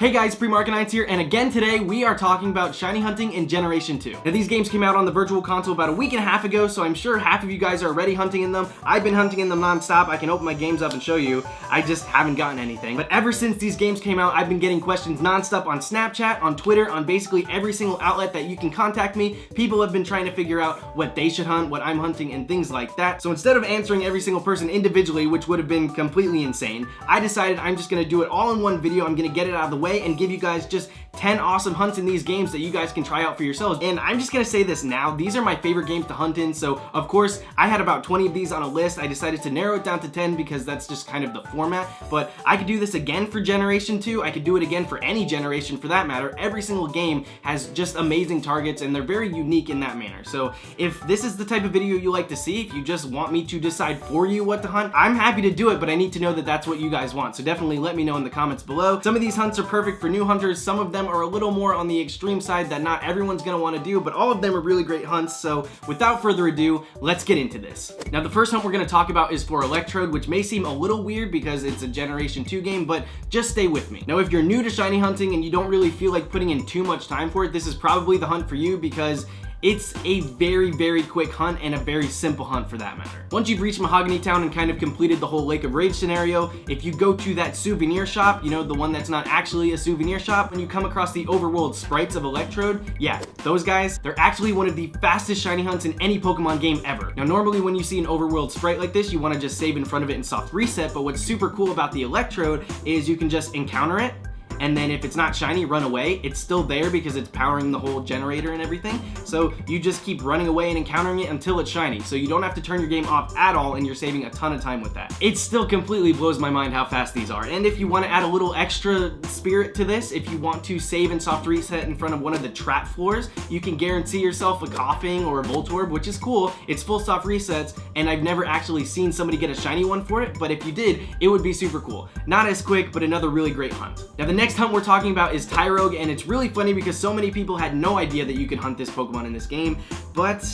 Hey guys, Pre-Markanites here, and again today we are talking about shiny hunting in Generation 2. Now these games came out on the Virtual Console about a week and a half ago, so I'm sure half of you guys are already hunting in them. I've been hunting in them non-stop. I can open my games up and show you. I just haven't gotten anything. But ever since these games came out, I've been getting questions non-stop on Snapchat, on Twitter, on basically every single outlet that you can contact me. People have been trying to figure out what they should hunt, what I'm hunting, and things like that. So instead of answering every single person individually, which would have been completely insane, I decided I'm just gonna do it all in one video. I'm gonna get it out of the way and give you guys just 10 awesome hunts in these games that you guys can try out for yourselves. And I'm just gonna say this now, these are my favorite games to hunt in. So of course I had about 20 of these on a list. I decided to narrow it down to 10 because that's just kind of the format, but I could do this again for Generation 2. I could do it again for any generation for that matter. Every single game has just amazing targets and they're very unique in that manner. So if this is the type of video you like to see, if you just want me to decide for you what to hunt, I'm happy to do it, but I need to know that that's what you guys want. So definitely let me know in the comments below. Some of these hunts are perfect for new hunters. Some of them are a little more on the extreme side that not everyone's gonna want to do, but all of them are really great hunts. So without further ado, let's get into this. Now the first hunt we're gonna talk about is for Electrode, which may seem a little weird because it's a Generation 2 game, but just stay with me. Now if you're new to shiny hunting and you don't really feel like putting in too much time for it, this is probably the hunt for you because it's a very quick hunt and a very simple hunt for that matter. Once you've reached Mahogany Town and kind of completed the whole Lake of Rage scenario, if you go to that souvenir shop, you know, the one that's not actually a souvenir shop, when you come across the overworld sprites of Electrode, yeah, those guys, they're actually one of the fastest shiny hunts in any Pokemon game ever. Now normally when you see an overworld sprite like this, you want to just save in front of it and soft reset, but what's super cool about the Electrode is you can just encounter it, and then if it's not shiny, run away. It's still there because it's powering the whole generator and everything. So you just keep running away and encountering it until it's shiny. So you don't have to turn your game off at all, and you're saving a ton of time with that. It still completely blows my mind how fast these are. And if you want to add a little extra spirit to this, if you want to save and soft reset in front of one of the trap floors, you can guarantee yourself a Coughing or a Voltorb, which is cool. It's full soft resets, and I've never actually seen somebody get a shiny one for it, but if you did, it would be super cool. Not as quick, but another really great hunt. Now the next hunt we're talking about is Tyrogue, and it's really funny because so many people had no idea that you could hunt this Pokemon in this game, but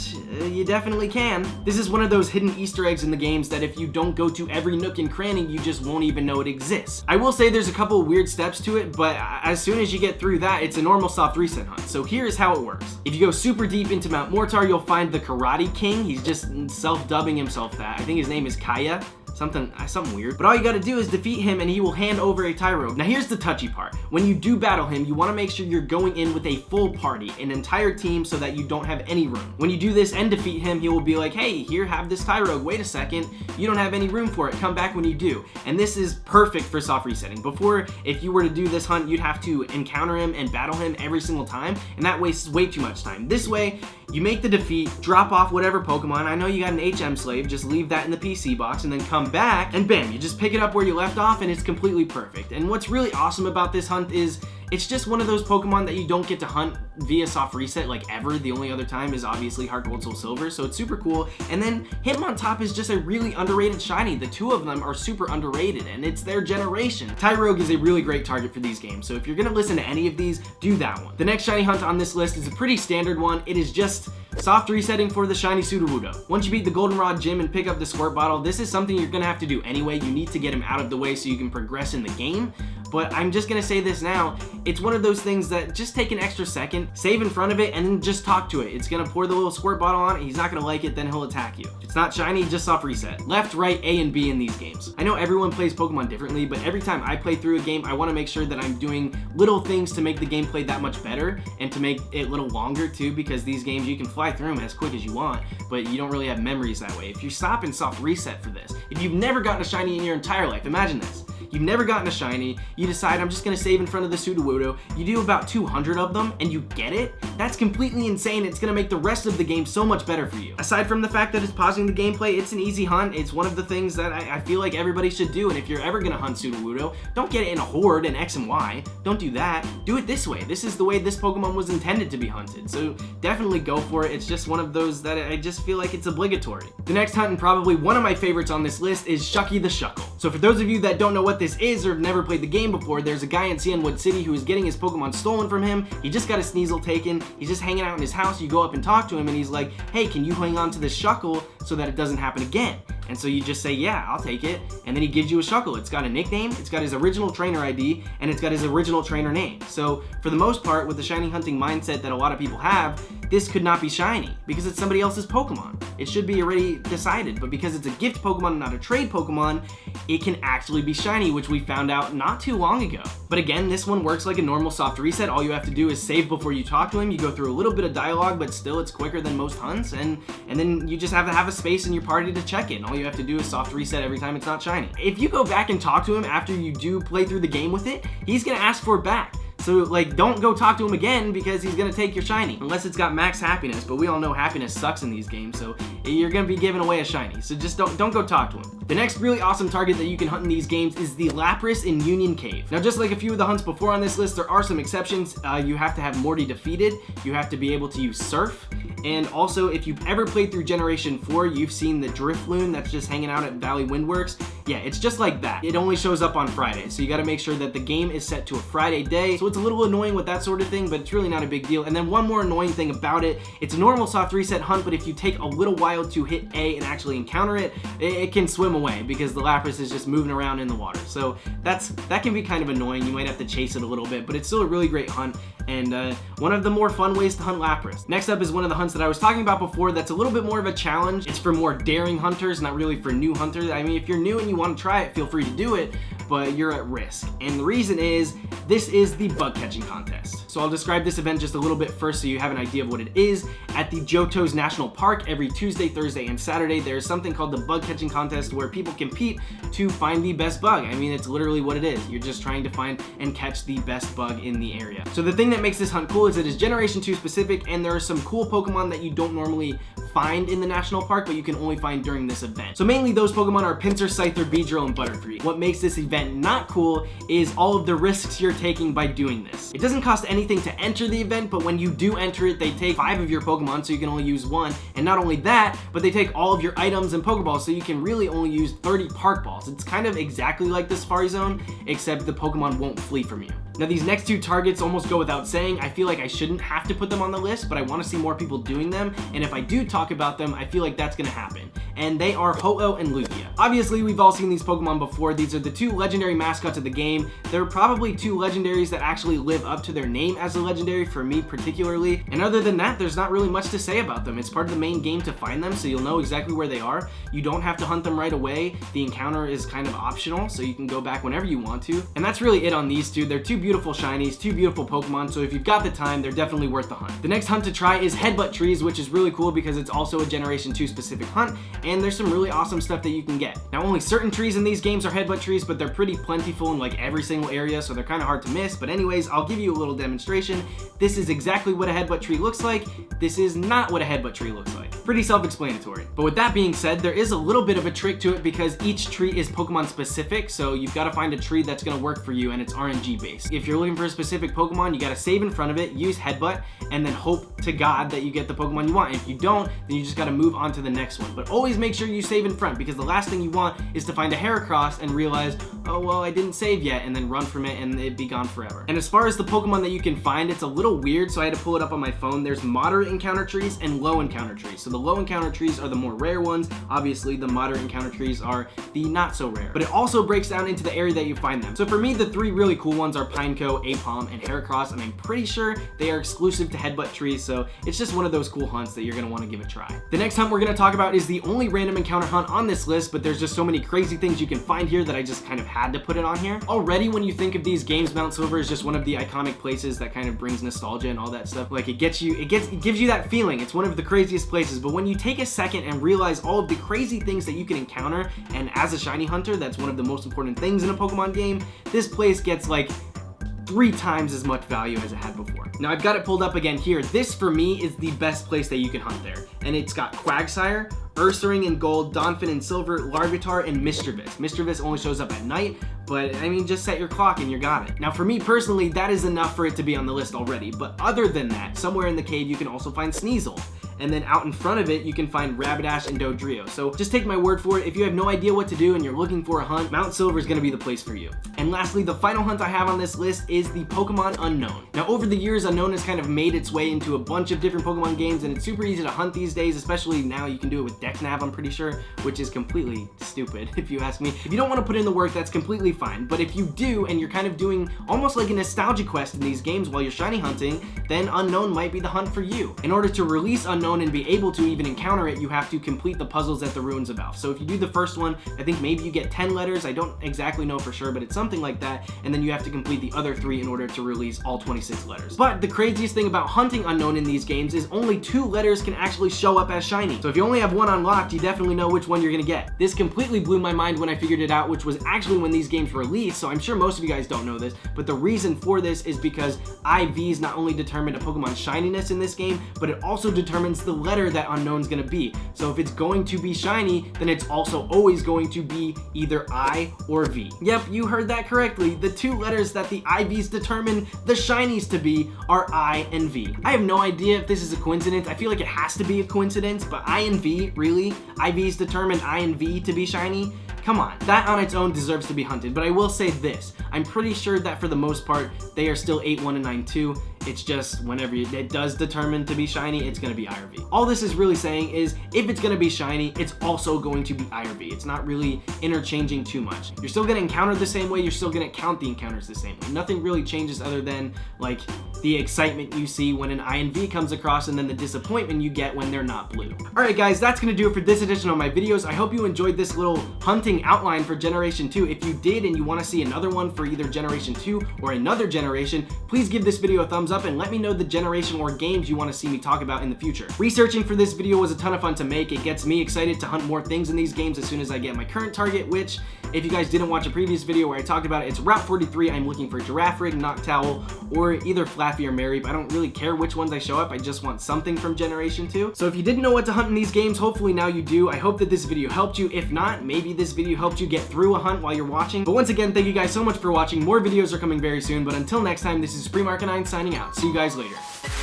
you definitely can. This is one of those hidden Easter eggs in the games that if you don't go to every nook and cranny, you just won't even know it exists. I will say there's a couple of weird steps to it, but as soon as you get through that, it's a normal soft reset hunt. So here's how it works. If you go super deep into Mount Mortar, you'll find the Karate King. He's just self-dubbing himself that. I think his name is Kaya. Something weird. But all you gotta do is defeat him and he will hand over a Tyrogue. Now here's the touchy part. When you do battle him, you wanna make sure you're going in with a full party, an entire team, so that you don't have any room. When you do this and defeat him, he will be like, hey, here, have this Tyrogue. Wait a second, you don't have any room for it. Come back when you do. And this is perfect for soft resetting. Before, if you were to do this hunt, you'd have to encounter him and battle him every single time, and that wastes way too much time. This way, you make the defeat, drop off whatever Pokemon. I know you got an HM slave, just leave that in the PC box, and then come back, and bam, you just pick it up where you left off, and it's completely perfect. And what's really awesome about this hunt is it's just one of those Pokemon that you don't get to hunt via soft reset like ever. The only other time is obviously Heart Gold Soul Silver, so it's super cool. And then him on top is just a really underrated shiny. The two of them are super underrated, and it's their generation. Tyrogue is a really great target for these games, so if you're gonna listen to any of these, do that one. The next shiny hunt on this list is a pretty standard one. It is just soft resetting for the shiny Sudowoodo. Once you beat the Goldenrod gym and pick up the squirt bottle, this is something you're gonna have to do anyway. You need to get him out of the way so you can progress in the game. But I'm just gonna say this now, it's one of those things that just take an extra second, save in front of it, and then just talk to it. It's gonna pour the little squirt bottle on it, he's not gonna like it, then he'll attack you. If it's not shiny, just soft reset. Left, right, A, and B in these games. I know everyone plays Pokemon differently, but every time I play through a game, I wanna make sure that I'm doing little things to make the gameplay that much better, and to make it a little longer too, because these games, you can fly through them as quick as you want, but you don't really have memories that way. If you stop and soft reset for this, if you've never gotten a shiny in your entire life, imagine this. You've never gotten a shiny, you decide I'm just gonna save in front of the Sudowoodo, you do about 200 of them, and you get it? That's completely insane. It's gonna make the rest of the game so much better for you. Aside from the fact that it's pausing the gameplay, it's an easy hunt. It's one of the things that I feel like everybody should do, and if you're ever gonna hunt Sudowoodo, don't get it in a horde in X and Y. Don't do that. Do it this way. This is the way this Pokemon was intended to be hunted, so definitely go for it. It's just one of those that I just feel like it's obligatory. The next hunt, and probably one of my favorites on this list, is Chucky the Shuckle. So for those of you that don't know what this is or have never played the game before, there's a guy in Cianwood City who is getting his Pokemon stolen from him. He just got a Sneasel taken. He's just hanging out in his house. You go up and talk to him and he's like, hey, can you hang on to this Shuckle so that it doesn't happen again? And so you just say, yeah, I'll take it. And then he gives you a Shuckle. It's got a nickname, it's got his original trainer ID, and it's got his original trainer name. So for the most part, with the shiny hunting mindset that a lot of people have, this could not be shiny because it's somebody else's Pokemon. It should be already decided, but because it's a gift Pokemon and not a trade Pokemon, it can actually be shiny, which we found out not too long ago. But again, this one works like a normal soft reset. All you have to do is save before you talk to him. You go through a little bit of dialogue, but still it's quicker than most hunts, and then you just have to have a space in your party to check in. All you have to do is soft reset every time it's not shiny. If you go back and talk to him after you do play through the game with it, he's gonna ask for it back. So like, don't go talk to him again because he's gonna take your shiny, unless it's got max happiness, but we all know happiness sucks in these games, so you're gonna be giving away a shiny, so just don't go talk to him. The next really awesome target that you can hunt in these games is the Lapras in Union Cave. Now, just like a few of the hunts before on this list, there are some exceptions. You have to have Morty defeated, you have to be able to use Surf, and also if you've ever played through Generation 4, you've seen the Drifloon that's just hanging out at Valley Windworks. Yeah, it's just like that. It only shows up on Friday, so you gotta make sure that the game is set to a Friday day, so it's a little annoying with that sort of thing, but it's really not a big deal. And then one more annoying thing about it, it's a normal soft reset hunt, but if you take a little while to hit A and actually encounter it, it can swim away because the Lapras is just moving around in the water. So that can be kind of annoying. You might have to chase it a little bit, but it's still a really great hunt and one of the more fun ways to hunt Lapras. Next up is one of the hunts that I was talking about before that's a little bit more of a challenge. It's for more daring hunters, not really for new hunters. I mean, if you're new and you want to try it, feel free to do it, but you're at risk. And the reason is, this is the bug catching contest. So I'll describe this event just a little bit first so you have an idea of what it is. At the Johto's National Park, every Tuesday, Thursday, and Saturday, there's something called the bug catching contest where people compete to find the best bug. I mean, it's literally what it is. You're just trying to find and catch the best bug in the area. So the thing that makes this hunt cool is it is Generation 2 specific, and there are some cool Pokemon that you don't normally find in the national park, but you can only find during this event. So mainly those Pokemon are Pinsir, Scyther, Beedrill, and Butterfree. What makes this event not cool is all of the risks you're taking by doing this. It doesn't cost anything to enter the event, but when you do enter it, they take 5 of your Pokemon, so you can only use 1. And not only that, but they take all of your items and Pokeballs, so you can really only use 30 Park Balls. It's kind of exactly like the Safari Zone, except the Pokemon won't flee from you. Now these next two targets almost go without saying. I feel like I shouldn't have to put them on the list, but I want to see more people doing them, and if I do talk about them, I feel like that's gonna happen. And they are Ho-Oh and Lugia. Obviously, we've all seen these Pokemon before. These are the 2 legendary mascots of the game. They're probably 2 legendaries that actually live up to their name as a legendary, for me particularly. And other than that, there's not really much to say about them. It's part of the main game to find them, so you'll know exactly where they are. You don't have to hunt them right away. The encounter is kind of optional, so you can go back whenever you want to. And that's really it on these 2. They're 2 beautiful shinies, 2 beautiful Pokemon, so if you've got the time, they're definitely worth the hunt. The next hunt to try is Headbutt Trees, which is really cool because it's also a Generation 2 specific hunt, and there's some really awesome stuff that you can get. Now, only certain trees in these games are Headbutt Trees, but they're pretty plentiful in like every single area, so they're kind of hard to miss. But anyways, I'll give you a little demonstration. This is exactly what a Headbutt Tree looks like. This is not what a Headbutt Tree looks like. Pretty self-explanatory. But with that being said, there is a little bit of a trick to it because each tree is Pokemon specific, so you've got to find a tree that's going to work for you, and it's RNG based. If you're looking for a specific Pokemon, you got to save in front of it, use Headbutt, and then hope to God that you get the Pokemon you want. If you don't, then you just got to move on to the next one. But always make sure you save in front, because the last thing you want is to find a Heracross and realize, oh well, I didn't save yet, and then run from it and it'd be gone forever. And as far as the Pokemon that you can find, it's a little weird, so I had to pull it up on my phone. There's moderate encounter trees and low encounter trees. So the low encounter trees are the more rare ones. Obviously, the moderate encounter trees are the not so rare. But it also breaks down into the area that you find them. So for me, the 3 really cool ones are Pineco, Apom, and Heracross, and I'm pretty sure they are exclusive to Headbutt Trees, so it's just one of those cool hunts that you're going to want to give a try. The next hunt we're going to talk about is the only random encounter hunt on this list, but there's just so many crazy things you can find here that I just kind of had to put it on here. Already, when you think of these games, Mount Silver is just one of the iconic places that kind of brings nostalgia and all that stuff. Like, it gives you that feeling. It's one of the craziest places, but when you take a second and realize all of the crazy things that you can encounter, and as a shiny hunter, that's one of the most important things in a Pokemon game, this place gets like 3 times as much value as it had before. Now I've got it pulled up again here. This for me is the best place that you can hunt there. And it's got Quagsire, Ursaring in gold, Donphin in silver, Larvitar, and Mischievous. Mischievous only shows up at night, but I mean, just set your clock and you got it. Now for me personally, that is enough for it to be on the list already, but other than that, somewhere in the cave you can also find Sneasel. And then out in front of it, you can find Rapidash and Dodrio. So just take my word for it. If you have no idea what to do and you're looking for a hunt, Mount Silver is gonna be the place for you. And lastly, the final hunt I have on this list is the Pokemon Unknown. Now over the years, Unknown has kind of made its way into a bunch of different Pokemon games, and it's super easy to hunt these days, especially now you can do it with XNAV, I'm pretty sure, which is completely stupid if you ask me. If you don't want to put in the work, that's completely fine, but if you do and you're kind of doing almost like a nostalgia quest in these games while you're shiny hunting, then Unknown might be the hunt for you. In order to release Unknown and be able to even encounter it, you have to complete the puzzles at the Ruins of Elf. So if you do the first one, I think maybe you get 10 letters, I don't exactly know for sure, but it's something like that, and then you have to complete the other 3 in order to release all 26 letters. But the craziest thing about hunting Unknown in these games is only 2 letters can actually show up as shiny. So if you only have 1 unlocked, you definitely know which one you're gonna get. This completely blew my mind when I figured it out, which was actually when these games released, so I'm sure most of you guys don't know this, but the reason for this is because IVs not only determine a Pokemon's shininess in this game, but it also determines the letter that Unknown's gonna be. So if it's going to be shiny, then it's also always going to be either I or V. Yep, you heard that correctly. The 2 letters that the IVs determine the shinies to be are I and V. I have no idea if this is a coincidence. I feel like it has to be a coincidence, but I and V, really? IVs determine I and V to be shiny? Come on, that on its own deserves to be hunted, but I will say this. I'm pretty sure that for the most part, they are still 8-1 and 9-2. It's just whenever it does determine to be shiny, it's gonna be I or V. All this is really saying is, if it's gonna be shiny, it's also going to be I or V. It's not really interchanging too much. You're still gonna encounter the same way, you're still gonna count the encounters the same way. Nothing really changes other than, like, the excitement you see when an I and V comes across, and then the disappointment you get when they're not blue. Alright guys, that's gonna do it for this edition of my videos. I hope you enjoyed this little hunting outline for Generation 2. If you did and you wanna see another one for either Generation 2 or another generation, please give this video a thumbs up and let me know the generation or games you want to see me talk about in the future. Researching for this video was a ton of fun to make. It gets me excited to hunt more things in these games as soon as I get my current target, which, if you guys didn't watch a previous video where I talked about it, it's Route 43. I'm looking for Girafarig, Noctowl, or either Flaffy or Mary, but I don't really care which ones I show up. I just want something from Generation 2. So if you didn't know what to hunt in these games, hopefully now you do. I hope that this video helped you. If not, maybe this video helped you get through a hunt while you're watching. But once again, thank you guys so much for watching. More videos are coming very soon, but until next time, this is Premark9 signing out. See you guys later.